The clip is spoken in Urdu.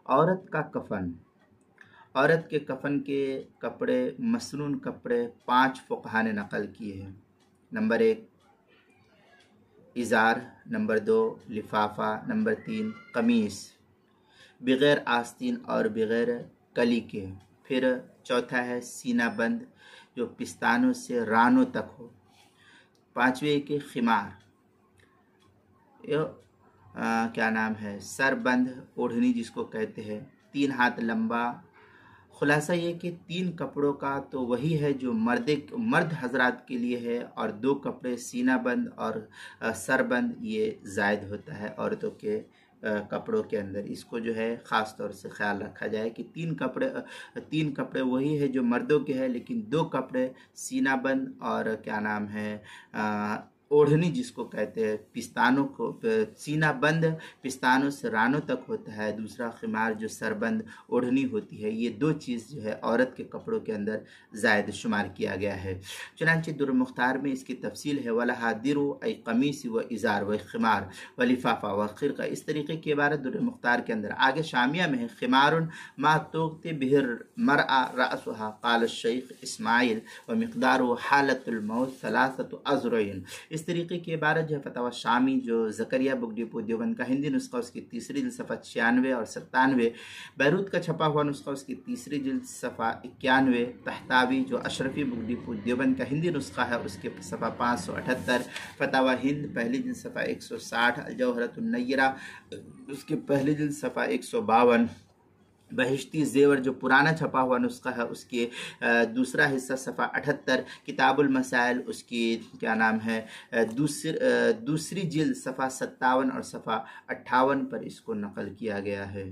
عورت کا کفن، عورت کے کفن کے کپڑے مسنون کپڑے 5 فقہا نے نقل کیے ہیں۔ نمبر 1 ازار، نمبر 2 لفافہ، نمبر 3 قمیص بغیر آستین اور بغیر کلی کے، پھر چوتھا ہے سینہ بند جو پستانوں سے رانوں تک ہو، پانچویں کہ خمار کیا نام ہے سر بند اوڑھنی جس کو کہتے ہیں 3 ہاتھ لمبا۔ خلاصہ یہ کہ 3 کپڑوں کا تو وہی ہے جو مرد حضرات کے لیے ہے، اور 2 کپڑے سینہ بند اور سر بند یہ زائد ہوتا ہے عورتوں کے کپڑوں کے اندر۔ اس کو جو ہے خاص طور سے خیال رکھا جائے کہ 3 کپڑے وہی ہے جو مردوں کے ہے، لیکن 2 کپڑے سینہ بند اور کیا نام ہے اوڑھنی جس کو کہتے ہیں پستانوں کو، سینہ بند پستانوں سے رانوں تک ہوتا ہے، دوسرا خمار جو سربند اوڑھنی ہوتی ہے۔ یہ 2 چیز جو ہے عورت کے کپڑوں کے اندر زائد شمار کیا گیا ہے۔ چنانچہ در مختار میں اس کی تفصیل ہے وَلَهَا دِرُ ای قمیص و ازار و خمار و لفافہ و خرقہ، اس طریقے کی عبارت در مختار کے اندر۔ آگے شامیہ میں ہے خمار ما تغطی به المرأة رأسها قال الشیخ اسماعیل و مقدار حالت الموت 3 اذرع، اس طریقے کی عبارت جو ہے فتاوی شامی جو زکریا بک ڈپو دیوبند کا ہندی نسخہ اس کی 3 جلد صفحہ 96 اور 97، بیروت کا چھپا ہوا نسخہ اس کی 3 جلد صفحہ 91، تحتاوی جو اشرفی بک ڈپو دیوبند کا ہندی نسخہ ہے اس کے صفحہ 578، فتاوی ہند پہلی جلد صفحہ 160، الجوہرۃ النیرہ اس کے پہلی جلد صفحہ 152، بہشتی زیور جو پرانا چھپا ہوا نسخہ ہے اس کے دوسرا حصہ صفحہ 78، کتاب المسائل اس کی کیا نام ہے دوسری جلد صفحہ 57 اور صفحہ 58 پر اس کو نقل کیا گیا ہے۔